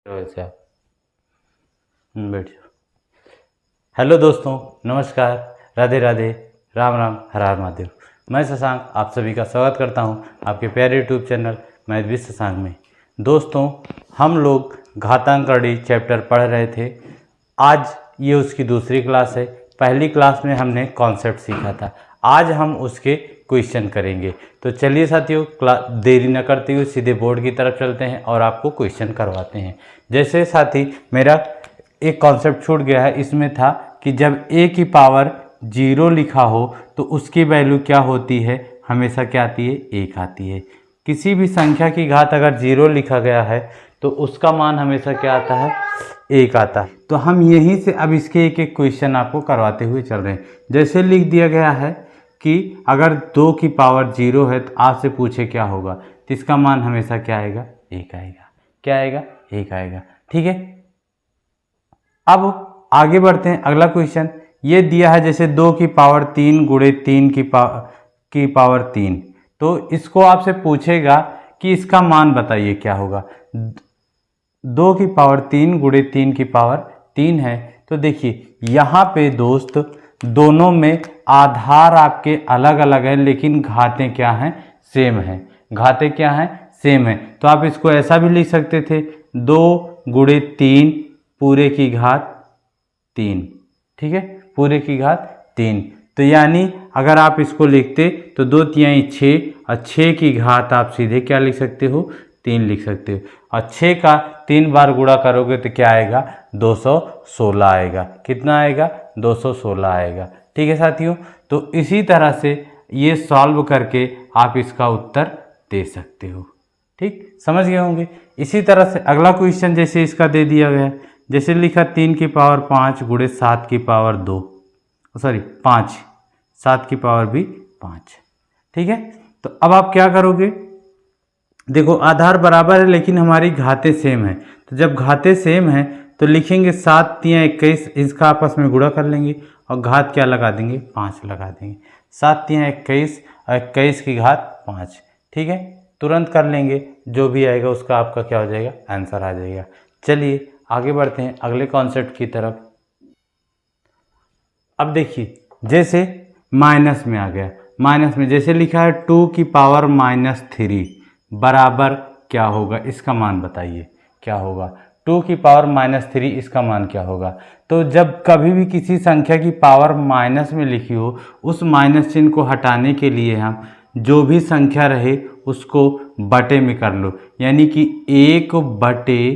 वैसे आप बैठ जाओ। हेलो दोस्तों, नमस्कार, राधे राधे, राम राम, हर हर महादेव। मैं शशांक आप सभी का स्वागत करता हूं आपके प्यारे YouTube channel math with Shashank में। दोस्तों, हम लोग घातांकड़ी चैप्टर पढ़ रहे थे। आज ये उसकी दूसरी क्लास है। पहली क्लास में हमने कॉन्सेप्ट सीखा था, आज हम उसके क्वेश्चन करेंगे। तो चलिए साथियों, देरी न करते हुए सीधे बोर्ड की तरफ चलते हैं और आपको क्वेश्चन करवाते हैं। जैसे साथी मेरा एक कॉन्सेप्ट छूट गया है, इसमें था कि जब a की पावर 0 लिखा हो तो उसकी वैल्यू क्या होती है, हमेशा क्या आती है, 1 आती है। किसी भी संख्या की घात अगर 0 लिखा गया है तो उसका मान हमेशा क्या आता है, 1 आता है। तो हम यहीं से अब इसके एक एक क्वेश्चन आपको करवाते हुए चल रहे हैं। जैसे लिख दिया गया है कि अगर 2 की पावर 0 है तो आपसे पूछे क्या होगा, तो इसका मान हमेशा क्या आएगा, 1 आएगा। क्या आएगा, 1 आएगा। ठीक है, अब आगे बढ़ते हैं। अगला क्वेश्चन ये दिया है, जैसे 2 की पावर 3 गुणे 3 की पावर 3। तो इसको आपसे पूछेगा कि इसका मान बताइए क्या होगा। 2 की पावर 3 गुणे 3 की पावर 3 है। तो देखिए यहाँ पे दोस्त दोनों में आधार आपके अलग अलग है, लेकिन घातें क्या हैं, सेम हैं। घातें क्या हैं, सेम है। तो आप इसको ऐसा भी लिख सकते थे, 2 गुणे 3 पूरे की घात 3। ठीक है, पूरे की घात 3। तो यानी अगर आप इसको लिखते तो 2 तिहाई 6 और 6 की घात आप सीधे क्या लिख सकते हो, 3 लिख सकते हो। और 6 का 3 बार गुणा करोगे तो क्या आएगा, 216 आएगा। कितना आएगा, 216 आएगा। ठीक है साथियों, तो इसी तरह से ये सॉल्व करके आप इसका उत्तर दे सकते हो। ठीक, समझ गए होंगे। इसी तरह से अगला क्वेश्चन जैसे इसका दे दिया गया, जैसे लिखा 3 की पावर 5 गुणे 7 की पावर 2, सॉरी 5, 7 की पावर भी 5। ठीक है, तो अब आप क्या करोगे, देखो आधार बराबर है लेकिन हमारी घातें सेम है। तो जब घातें सेम है तो लिखेंगे 7 तिया 21, इसका आपस में गुणा कर लेंगे और घात क्या लगा देंगे, 5 लगा देंगे। 7 तिया 21 और 21 की घात 5। ठीक है, तुरंत कर लेंगे, जो भी आएगा उसका आपका क्या हो जाएगा, आंसर आ जाएगा। चलिए आगे बढ़ते हैं अगले कॉन्सेप्ट की तरफ। अब देखिए जैसे माइनस में आ गया, माइनस में जैसे लिखा है 2 की पावर -3 बराबर क्या होगा, इसका मान बताइए क्या होगा। 2 की पावर -3 इसका मान क्या होगा। तो जब कभी भी किसी संख्या की पावर माइनस में लिखी हो, उस माइनस चिन्ह को हटाने के लिए हम जो भी संख्या रहे उसको बटे में कर लो, यानी कि 1 बटे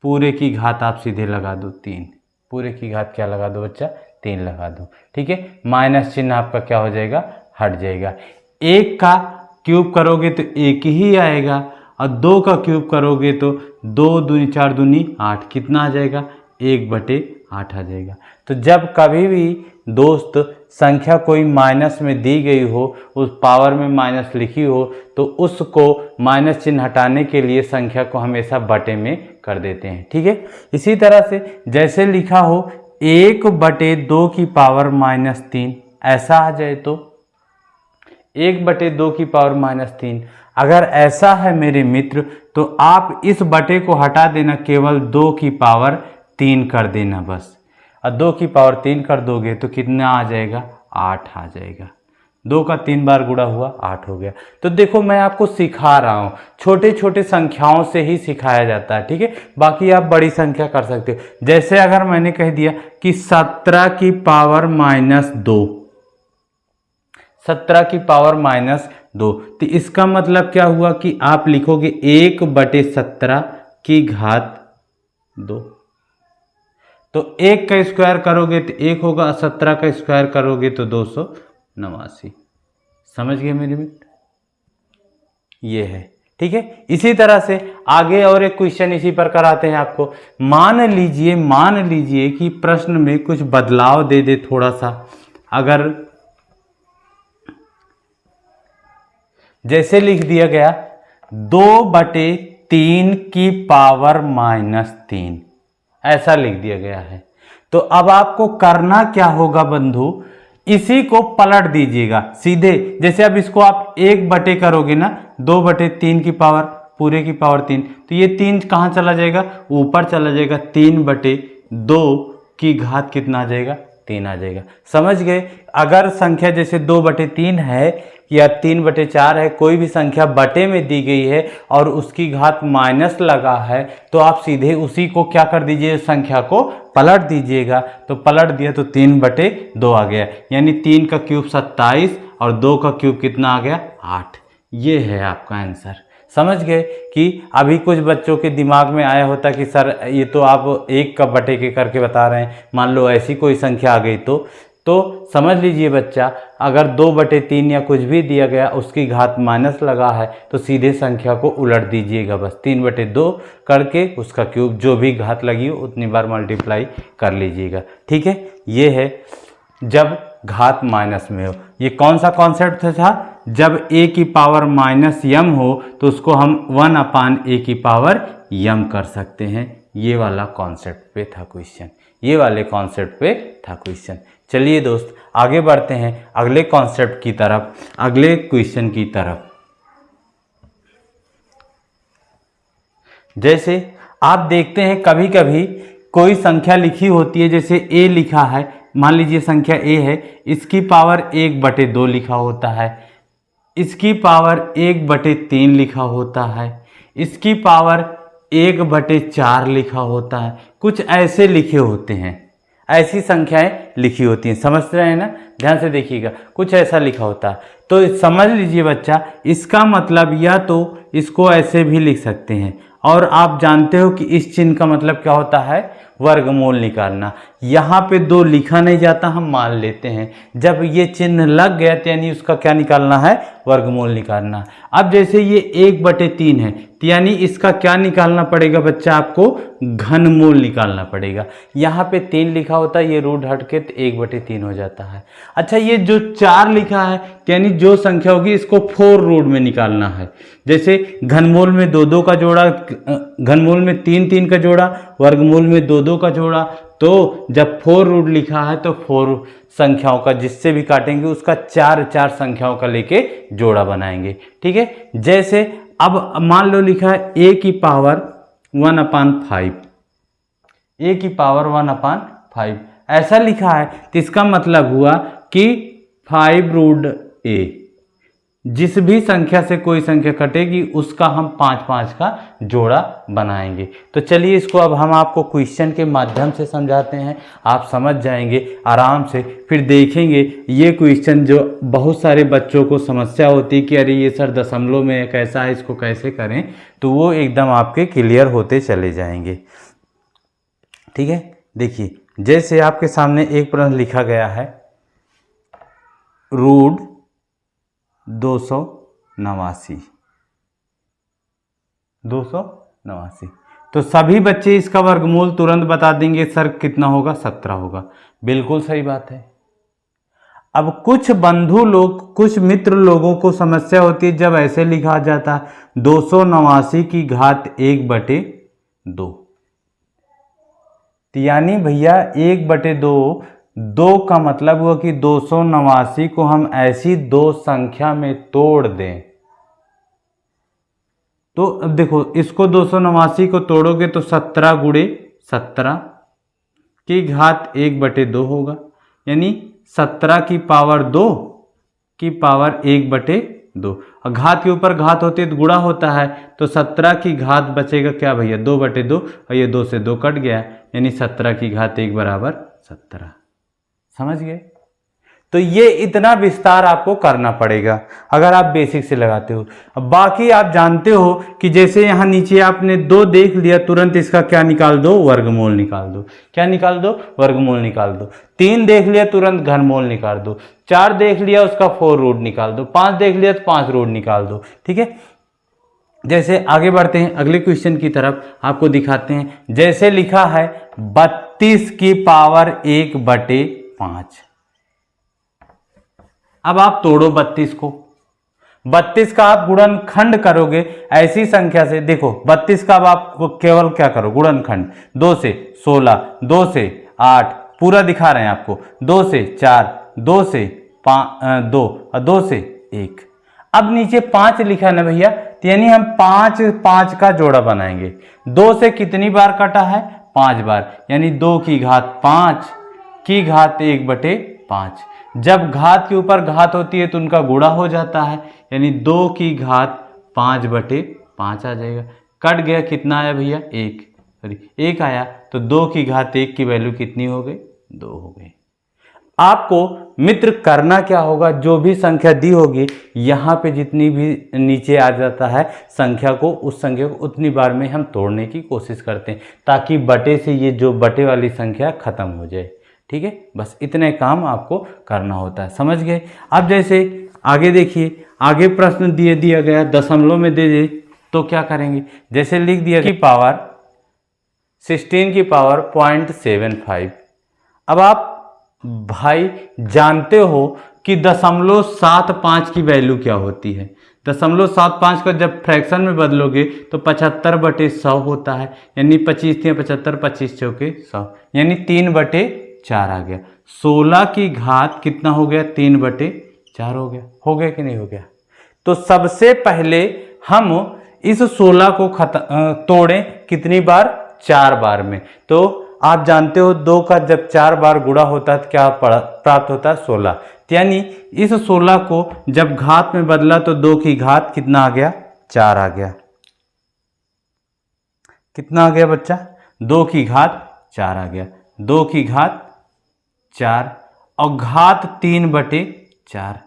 पूरे की घात आप सीधे लगा दो 3। पूरे की घात क्या लगा दो बच्चा, 3 लगा दो। ठीक है, माइनस चिन्ह आपका क्या हो जाएगा, हट जाएगा। 1 का क्यूब करोगे तो 1 ही आएगा, और 2 का क्यूब करोगे तो 2 दूनी 4 दूनी 8, कितना आ जाएगा, 1/8 आ जाएगा। तो जब कभी भी दोस्त संख्या कोई माइनस में दी गई हो, उस पावर में माइनस लिखी हो, तो उसको माइनस चिन्ह हटाने के लिए संख्या को हमेशा बटे में कर देते हैं। ठीक है, इसी तरह से जैसे लिखा हो 1/2 की पावर -3, ऐसा आ जाए तो 1/2 की पावर -3। अगर ऐसा है मेरे मित्र तो आप इस बटे को हटा देना, केवल 2 की पावर 3 कर देना बस। और 2 की पावर 3 कर दोगे तो कितना आ जाएगा, 8 आ जाएगा। 2 का 3 बार गुणा हुआ 8 हो गया। तो देखो मैं आपको सिखा रहा हूँ, छोटे छोटे संख्याओं से ही सिखाया जाता है। ठीक है, बाकी आप बड़ी संख्या कर सकते हो। जैसे अगर मैंने कह दिया कि 17 की पावर -2, 17 की पावर -2, तो इसका मतलब क्या हुआ कि आप लिखोगे 1/17 की घात 2। तो 1 का स्क्वायर करोगे तो 1 होगा, 17 का स्क्वायर करोगे तो 289। समझ गए मेरे मित्र, ये है। ठीक है, इसी तरह से आगे और एक क्वेश्चन इसी पर कराते हैं आपको। मान लीजिए कि प्रश्न में कुछ बदलाव दे दे थोड़ा सा। अगर जैसे लिख दिया गया 2/3 की पावर -3, ऐसा लिख दिया गया है, तो अब आपको करना क्या होगा बंधु, इसी को पलट दीजिएगा सीधे। जैसे अब इसको आप 1 बटे करोगे ना, 2/3 की पावर पूरे की पावर 3, तो ये 3 कहाँ चला जाएगा, ऊपर चला जाएगा, 3/2 की घात कितना आ जाएगा, 3 आ जाएगा। समझ गए। अगर संख्या जैसे 2/3 है या 3/4 है, कोई भी संख्या बटे में दी गई है और उसकी घात माइनस लगा है, तो आप सीधे उसी को क्या कर दीजिए, संख्या को पलट दीजिएगा। तो पलट दिया तो 3/2 आ गया, यानी 3 का क्यूब 27 और 2 का क्यूब कितना आ गया, 8। ये है आपका आंसर। समझ गए कि अभी कुछ बच्चों के दिमाग में आया होता कि सर ये तो आप 1 का बटे के करके बता रहे हैं, मान लो ऐसी कोई संख्या आ गई तो समझ लीजिए बच्चा, अगर 2/3 या कुछ भी दिया गया उसकी घात माइनस लगा है तो सीधे संख्या को उलट दीजिएगा, बस 3/2 करके उसका क्यूब जो भी घात लगी हो उतनी बार मल्टीप्लाई कर लीजिएगा। ठीक है, ये है जब घात माइनस में हो। ये कौन सा कॉन्सेप्ट था, जब a की पावर -m हो तो उसको हम 1/a की पावर m कर सकते हैं। ये वाला कॉन्सेप्ट पे था क्वेश्चन, ये वाले कॉन्सेप्ट पे था क्वेश्चन। चलिए दोस्त आगे बढ़ते हैं अगले कॉन्सेप्ट की तरफ, अगले क्वेश्चन की तरफ। जैसे आप देखते हैं कभी कभी कोई संख्या लिखी होती है, जैसे a लिखा है, मान लीजिए संख्या a है, इसकी पावर 1/2 लिखा होता है, इसकी पावर 1/3 लिखा होता है, इसकी पावर 1/4 लिखा होता है, कुछ ऐसे लिखे होते हैं, ऐसी संख्याएं लिखी होती हैं। समझ रहे हैं ना, ध्यान से देखिएगा, कुछ ऐसा लिखा होता है। तो समझ लीजिए बच्चा, इसका मतलब या तो इसको ऐसे भी लिख सकते हैं, और आप जानते हो कि इस चिन्ह का मतलब क्या होता है, वर्गमूल निकालना। यहाँ पे 2 लिखा नहीं जाता, हम मान लेते हैं, जब ये चिन्ह लग गया तो यानी उसका क्या निकालना है, वर्गमूल निकालना। अब जैसे ये 1/3 है तो यानी इसका क्या निकालना पड़ेगा बच्चा, आपको घनमूल निकालना पड़ेगा। यहाँ पे 3 लिखा होता है, ये रूट हट के 1/3 हो जाता है। अच्छा, ये जो 4 लिखा है यानी जो संख्या होगी इसको 4 रूट में निकालना है। जैसे घनमूल में 2-2 का जोड़ा, घनमूल में 3-3 का जोड़ा, वर्गमूल में 2-2 का जोड़ा। तो जब 4 रूट लिखा है तो 4 संख्याओं का जिससे भी काटेंगे उसका 4 संख्याओं का लेके जोड़ा बनाएंगे। ठीक है, जैसे अब मान लो लिखा है a की पावर 1/5, a की पावर 1/5 ऐसा लिखा है, तो इसका मतलब हुआ कि 5 रूट a, जिस भी संख्या से कोई संख्या कटेगी उसका हम 5 का जोड़ा बनाएंगे। तो चलिए इसको अब हम आपको क्वेश्चन के माध्यम से समझाते हैं, आप समझ जाएंगे आराम से। फिर देखेंगे ये क्वेश्चन जो बहुत सारे बच्चों को समस्या होती है कि अरे ये सर दशमलव में कैसा है, इसको कैसे करें, तो वो एकदम आपके क्लियर होते चले जाएंगे। ठीक है, देखिए जैसे आपके सामने एक प्रश्न लिखा गया है, रूट 289, तो सभी बच्चे इसका वर्गमूल तुरंत बता देंगे, सर कितना होगा, 17 होगा। बिल्कुल सही बात है। अब कुछ बंधु लोग, कुछ मित्र लोगों को समस्या होती है जब ऐसे लिखा जाता है 289 की घात 1/2, यानी भैया 1/2, 2 का मतलब हुआ कि 289 को हम ऐसी 2 संख्या में तोड़ दें। तो अब देखो इसको 289 को तोड़ोगे तो 17 गुणे 17 की घात 1/2 होगा, यानी 17 की पावर 2 की पावर 1/2। और घात के ऊपर घात होती है तो गुणा होता है, तो 17 की घात बचेगा क्या भैया, 2/2, और ये 2 से 2 कट गया, यानी 17 की घात 1 बराबर 17। समझ गए। तो ये इतना विस्तार आपको करना पड़ेगा अगर आप बेसिक से लगाते हो। अब बाकी आप जानते हो कि जैसे यहाँ नीचे आपने 2 देख लिया, तुरंत इसका क्या निकाल दो, वर्गमूल निकाल दो। क्या निकाल दो, वर्गमूल निकाल दो। 3 देख लिया, तुरंत घनमूल निकाल दो। 4 देख लिया, उसका 4 रूट निकाल दो। 5 देख लिया तो 5 रूट निकाल दो। ठीक है, जैसे आगे बढ़ते हैं अगले क्वेश्चन की तरफ, आपको दिखाते हैं। जैसे लिखा है 32 की पावर 1/5। अब आप तोड़ो 32 को, 32 का आप गुणनखंड करोगे ऐसी संख्या से। देखो 32 का अब आप केवल क्या करो, गुणनखंड। 2 से 16, 2 से 8, पूरा दिखा रहे हैं आपको, 2 से 4, 2 से 5, 2 और 2 से 1। अब नीचे 5 लिखा है ना भैया, तो यानी हम 5 5 का जोड़ा बनाएंगे। 2 से कितनी बार कटा है? 5 बार, यानी 2 की घात 5 की घात 1/5। जब घात के ऊपर घात होती है तो उनका गुणा हो जाता है, यानी 2 की घात 5/5 आ जाएगा। कट गया, कितना आया भैया? 1, सॉरी 1 आया, तो 2 की घात 1 की वैल्यू कितनी हो गई? 2 हो गई। आपको मित्र करना क्या होगा, जो भी संख्या दी होगी यहाँ पे जितनी भी नीचे आ जाता है संख्या को, उस संख्या को उतनी बार में हम तोड़ने की कोशिश करते हैं ताकि बटे से ये जो बटे वाली संख्या खत्म हो जाए। ठीक है, बस इतने काम आपको करना होता है, समझ गए? अब जैसे आगे देखिए, आगे प्रश्न दिया गया दशमलव में दे दे तो क्या करेंगे? जैसे लिख दिया की पावर 16 की पावर 0.75। अब आप भाई जानते हो कि 0.75 की वैल्यू क्या होती है? 0.75 को जब फ्रैक्शन में बदलोगे तो 75/100 होता है, यानी 25 × 75, 25 × 100, यानी 3/4 आ गया। 16 की घात कितना हो गया? 3/4 हो गया। हो गया कि नहीं हो गया? तो सबसे पहले हम इस 16 को तोड़ें कितनी बार? 4 बार में। तो आप जानते हो 2 का जब 4 बार गुणा होता है तो क्या प्राप्त होता है? 16। यानी इस 16 को जब घात में बदला तो 2 की घात कितना आ गया? 4 आ गया। कितना आ गया बच्चा? 2 की घात 4 आ गया। 2 की घात 4 और घात 3/4।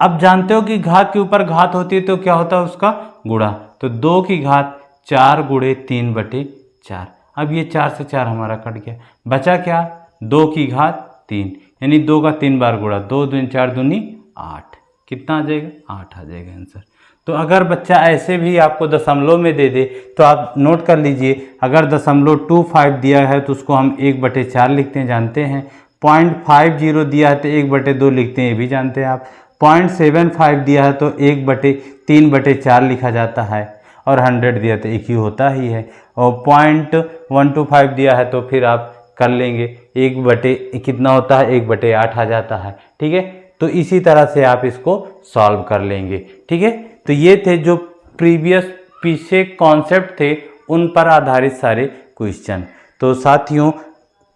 अब जानते हो कि घात के ऊपर घात होती है तो क्या होता है? उसका गुणा। तो 2 की घात 4 × 3/4। अब ये 4 से 4 हमारा कट गया, बचा क्या? 2 की घात 3, यानी 2 का 3 बार गुणा, 2 दूनी 4 दूनी 8। कितना आ जाएगा? 8 आ जाएगा आंसर। तो अगर बच्चा ऐसे भी आपको दशमलव में दे दे तो आप नोट कर लीजिए, अगर 0.25 दिया है तो उसको हम 1/4 लिखते हैं, जानते हैं। 0.50 दिया है तो 1/2 लिखते हैं, ये भी जानते हैं आप। 0.75 दिया है तो 1/3/4 लिखा जाता है, और 100 दिया तो एक ही होता ही है। और 0.125 दिया है तो फिर आप कर लेंगे, 1 कितना होता है? 1/8 आ जाता है। ठीक है, तो इसी तरह से आप इसको सॉल्व कर लेंगे। ठीक है, तो ये थे जो प्रीवियस पीछे कॉन्सेप्ट थे उन पर आधारित सारे क्वेश्चन। तो साथियों,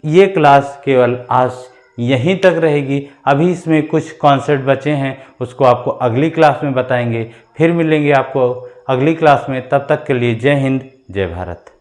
ये क्लास केवल आज यहीं तक रहेगी। अभी इसमें कुछ कॉन्सेप्ट बचे हैं, उसको आपको अगली क्लास में बताएंगे। फिर मिलेंगे आपको अगली क्लास में, तब तक के लिए जय हिंद, जय भारत।